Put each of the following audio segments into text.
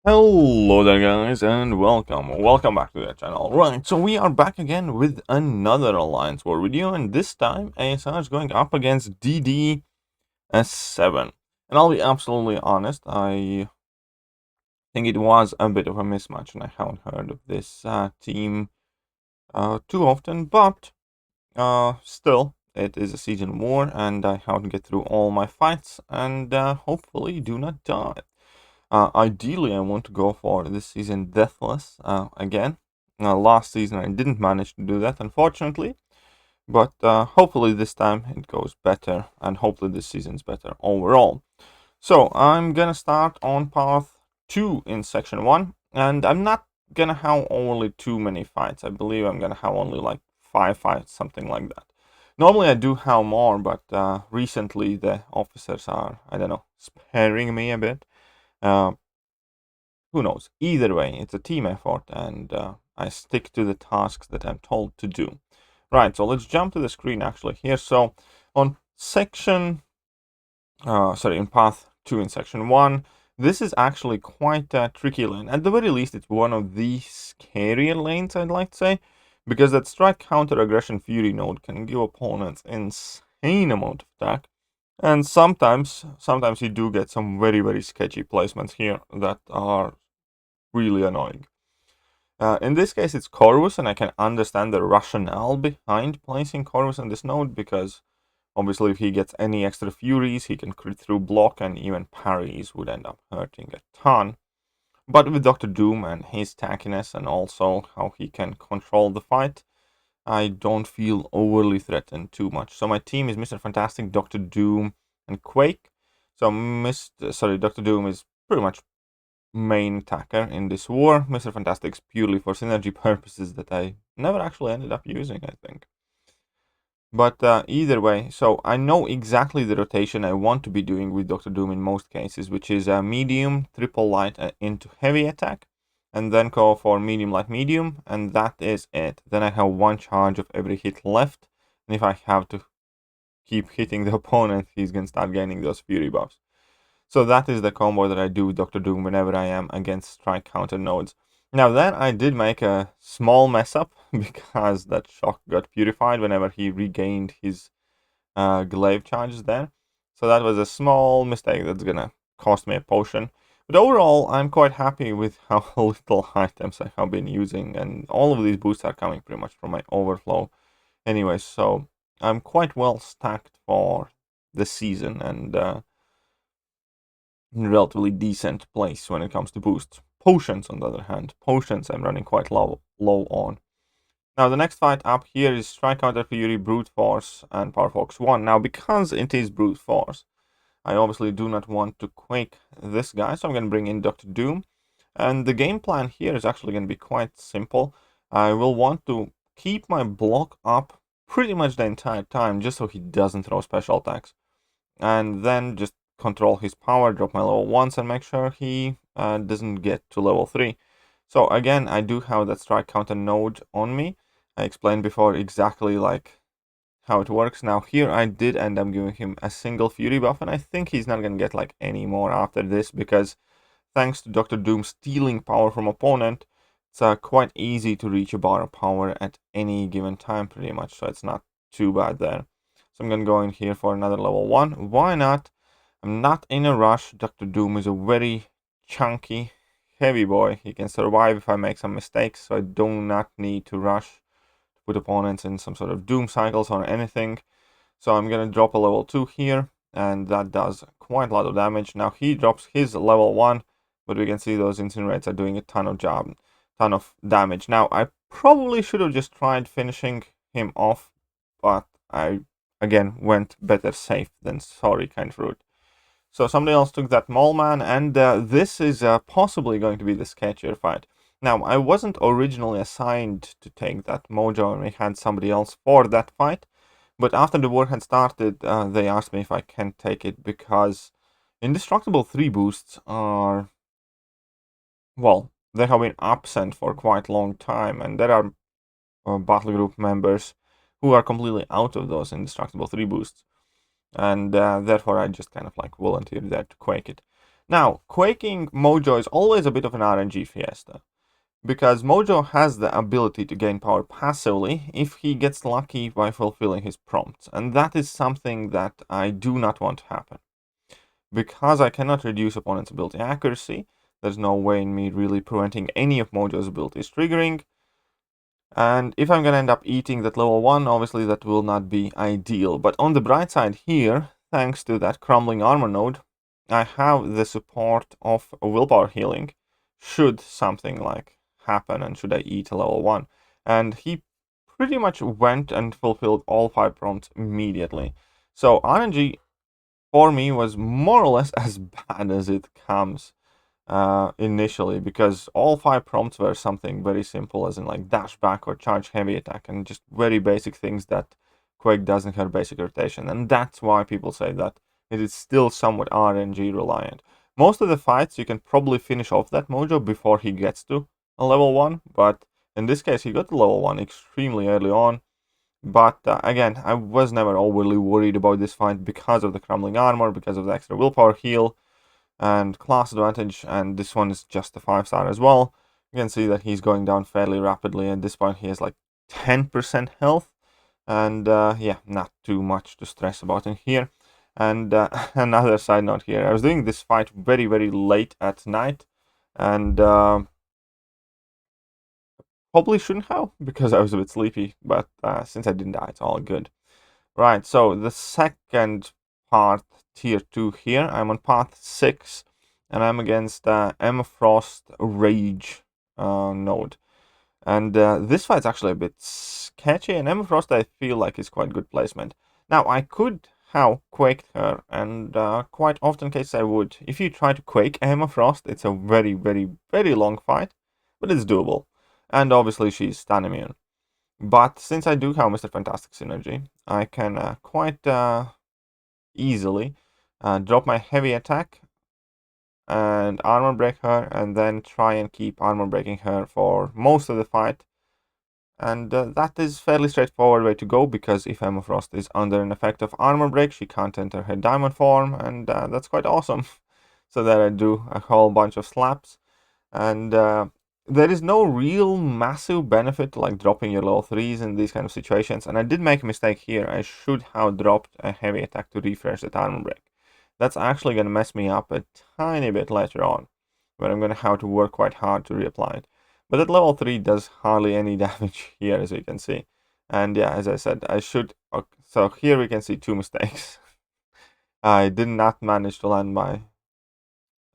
Hello there guys and welcome back to the channel. Right, so we are back again with another Alliance War video, and this time ASR is going up against DDS7. And I'll be absolutely honest, I think it was a bit of a mismatch and I haven't heard of this team too often, but still, it is a season war and I have to get through all my fights and hopefully do not die. Ideally, I want to go for this season deathless again. Last season, I didn't manage to do that, unfortunately. But hopefully this time it goes better, and hopefully this season's better overall. So I'm gonna start on path 2 in section 1, and I'm not gonna have only too many fights. I believe I'm gonna have only like 5 fights, something like that. Normally I do have more, but recently the officers are, I don't know, sparing me a bit. Who knows? Either way, it's a team effort, and I stick to the tasks that I'm told to do. Right, so let's jump to the screen actually here. So on in path 2 in section 1, this is actually quite a tricky lane. At the very least, it's one of the scarier lanes, I'd like to say, because that strike counter aggression fury node can give opponents insane amount of attack. And sometimes you do get some very sketchy placements here that are really annoying. In this case, it's Corvus, and I can understand the rationale behind placing Corvus on this node, because obviously if he gets any extra furies, he can crit through block, and even parries would end up hurting a ton. But with Dr. Doom and his tackiness, and also how he can control the fight, I don't feel overly threatened too much. So my team is Mr. Fantastic, Dr. Doom, and Quake. So Dr. Doom is pretty much main attacker in this war. Mr. Fantastic's purely for synergy purposes that I never actually ended up using, I think. But either way, so I know exactly the rotation I want to be doing with Dr. Doom in most cases, which is medium, triple light into heavy attack, and then go for medium, light, medium, and that is it. Then I have one charge of every hit left, and if I have to keep hitting the opponent, he's gonna start gaining those fury buffs. So that is the combo that I do with Dr. Doom whenever I am against strike counter nodes. Now then, I did make a small mess up because that shock got purified whenever he regained his glaive charges there. So that was a small mistake that's gonna cost me a potion. But overall, I'm quite happy with how little items I have been using, and all of these boosts are coming pretty much from my overflow anyway, so I'm quite well stacked for the season, and in a relatively decent place when it comes to boosts. Potions, on the other hand, potions I'm running quite low on. Now the next fight up here is Strike Counter Fury, Brute Force, and Power Fox 1. Now because it is Brute Force, I obviously do not want to Quake this guy, so I'm going to bring in Dr. Doom. And the game plan here is actually going to be quite simple. I will want to keep my block up pretty much the entire time, just so he doesn't throw special attacks. And then just control his power, drop my level 1s, and make sure he doesn't get to level 3. So again, I do have that strike counter node on me. I explained before exactly like how it works. Now here I did end up giving him a single fury buff, and I think he's not gonna get like any more after this, because thanks to Dr. Doom stealing power from opponent, it's quite easy to reach a bar of power at any given time pretty much, so it's not too bad there. So I'm gonna go in here for another level 1. Why not? I'm not in a rush. Dr. Doom is a very chunky, heavy boy. He can survive if I make some mistakes, so I do not need to rush to put opponents in some sort of Doom cycles or anything. So I'm gonna drop a level 2 here, and that does quite a lot of damage. Now he drops his level 1, but we can see those incinerates are doing a ton of damage. Now I probably should have just tried finishing him off, but I again went better safe than sorry kind of route. So somebody else took that Mole Man, and this is possibly going to be the sketchier fight. Now, I wasn't originally assigned to take that Mojo, and we had somebody else for that fight. But after the war had started, they asked me if I can take it, because Indestructible 3 boosts are, well, they have been absent for quite a long time, and there are battle group members who are completely out of those Indestructible 3 boosts. And therefore I just kind of like volunteered there to Quake it. Now, quaking Mojo is always a bit of an RNG fiesta, because Mojo has the ability to gain power passively if he gets lucky by fulfilling his prompts, and that is something that I do not want to happen. Because I cannot reduce opponent's ability accuracy, there's no way in me really preventing any of Mojo's abilities triggering, and if I'm gonna end up eating that level 1, obviously that will not be ideal. But on the bright side here, thanks to that crumbling armor node, I have the support of willpower healing, should something like happen and should I eat a level 1. And he pretty much went and fulfilled all 5 prompts immediately. So RNG for me was more or less as bad as it comes initially, because all 5 prompts were something very simple, as in like dash back or charge heavy attack, and just very basic things that Quake does in her basic rotation. And that's why people say that it is still somewhat RNG reliant. Most of the fights you can probably finish off that Mojo before he gets to a level 1, but in this case he got to level 1 extremely early on. But again, I was never overly worried about this fight because of the crumbling armor, because of the extra willpower heal and class advantage, and this one is just a 5-star as well. You can see that he's going down fairly rapidly. At this point he has like 10% health, and yeah, not too much to stress about in here. And another side note here, I was doing this fight very late at night, and probably shouldn't have, because I was a bit sleepy, but since I didn't die, it's all good. Right, so the second part, tier 2 here, I'm on path 6, and I'm against Frost Rage node. And this fight's actually a bit sketchy, and Frost I feel like is quite good placement. Now, I could have quaked her, and quite often cases I would. If you try to quake Frost, it's a very long fight, but it's doable. And obviously she's stun immune. But since I do have Mr. Fantastic synergy, I can quite easily drop my heavy attack and armor break her, and then try and keep armor breaking her for most of the fight. And that is fairly straightforward way to go, because if Emma Frost is under an effect of armor break, she can't enter her diamond form, and that's quite awesome. So that I do a whole bunch of slaps, and there is no real massive benefit to like dropping your level 3s in these kind of situations, and I did make a mistake here. I should have dropped a heavy attack to refresh that armor break. That's actually going to mess me up a tiny bit later on, where I'm going to have to work quite hard to reapply it. But at level 3 does hardly any damage here, as you can see. And yeah, as I said, I should... Okay, so here we can see 2 mistakes. I did not manage to land my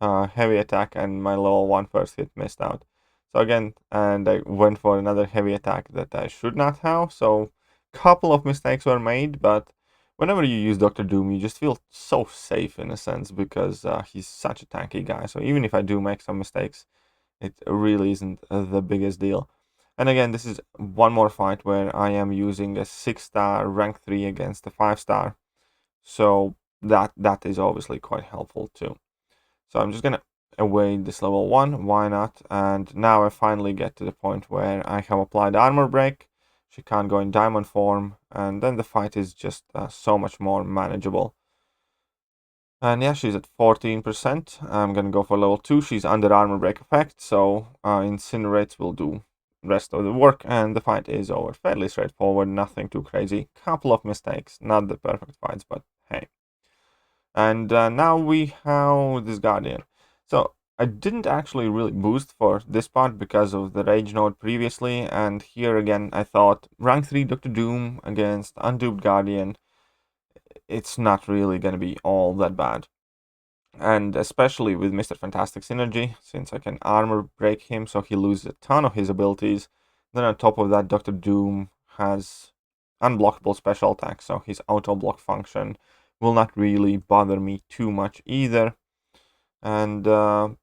heavy attack, and my level 1 first hit missed out. So again, and I went for another heavy attack that I should not have. So couple of mistakes were made, but whenever you use Dr. Doom, you just feel so safe in a sense, because he's such a tanky guy. So even if I do make some mistakes, it really isn't the biggest deal. And again, this is one more fight where I am using a 6-star rank 3 against a 5-star. So that is obviously quite helpful too. So I'm just gonna await this level 1, why not? And now I finally get to the point where I have applied armor break. She can't go in diamond form, and then the fight is just so much more manageable. And yeah, she's at 14%. I'm gonna go for level 2. She's under armor break effect, so Incinerates will do rest of the work, and the fight is over. Fairly straightforward, nothing too crazy. Couple of mistakes, not the perfect fights, but hey. And now we have this Guardian. So I didn't actually really boost for this part because of the Rage node previously, and here again I thought rank 3 Dr. Doom against unduped Guardian, it's not really gonna be all that bad. And especially with Mr. Fantastic synergy, since I can armor break him so he loses a ton of his abilities. Then on top of that, Dr. Doom has unblockable special attack, so his auto block function will not really bother me too much either. And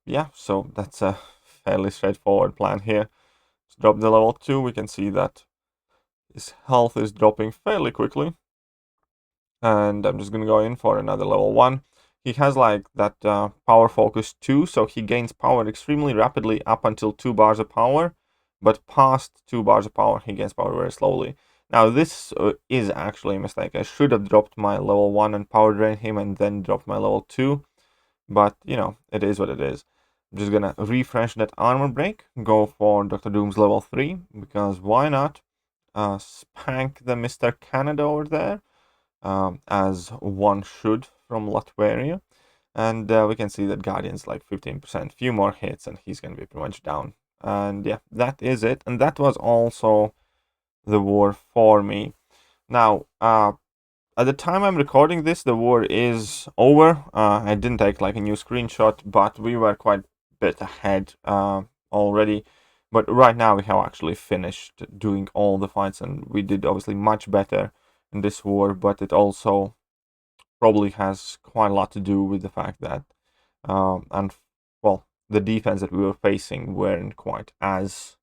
yeah, so that's a fairly straightforward plan here. Let's drop the level 2. We can see that his health is dropping fairly quickly. And I'm just gonna go in for another level 1. He has like that power focus 2, so he gains power extremely rapidly up until 2 bars of power, but past 2 bars of power he gains power very slowly. Now this is actually a mistake. I should have dropped my level 1 and power drain him and then dropped my level 2, but you know, it is what it is. I'm just gonna refresh that armor break, go for Dr. Doom's level 3, because why not? Spank the Mr. Canada over there, as one should from Latveria. And we can see that Guardian's like 15%, few more hits, and he's gonna be pretty much down. And yeah, that is it. And that was also the war for me. Now, at the time I'm recording this, the war is over. I didn't take like a new screenshot, but we were quite a bit ahead already. But right now we have actually finished doing all the fights, and we did obviously much better in this war, but it also probably has quite a lot to do with the fact that, and well, the defense that we were facing weren't quite as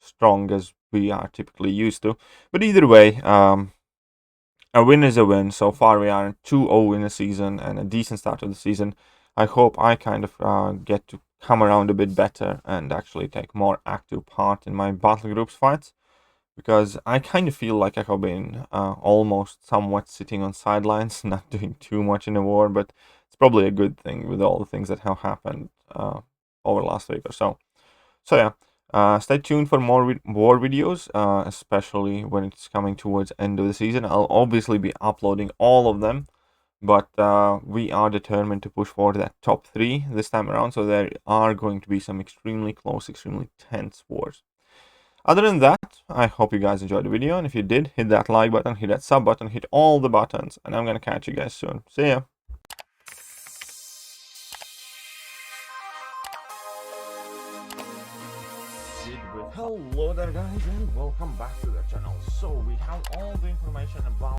strong as we are typically used to. But either way, a win is a win. So far, we are 2-0 in the season and a decent start of the season. I hope I kind of get to come around a bit better and actually take more active part in my battle groups fights, because I kind of feel like I have been almost somewhat sitting on sidelines, not doing too much in the war, but it's probably a good thing with all the things that have happened over last week or so. So yeah, stay tuned for more war videos, especially when it's coming towards end of the season. I'll obviously be uploading all of them, but we are determined to push for that top 3 this time around, so there are going to be some extremely close, extremely tense wars. Other than that, I hope you guys enjoyed the video, and if you did, hit that like button, hit that sub button, hit all the buttons, and I'm gonna catch you guys soon. See ya! Hello there guys, and welcome back to the channel. So we have all the information about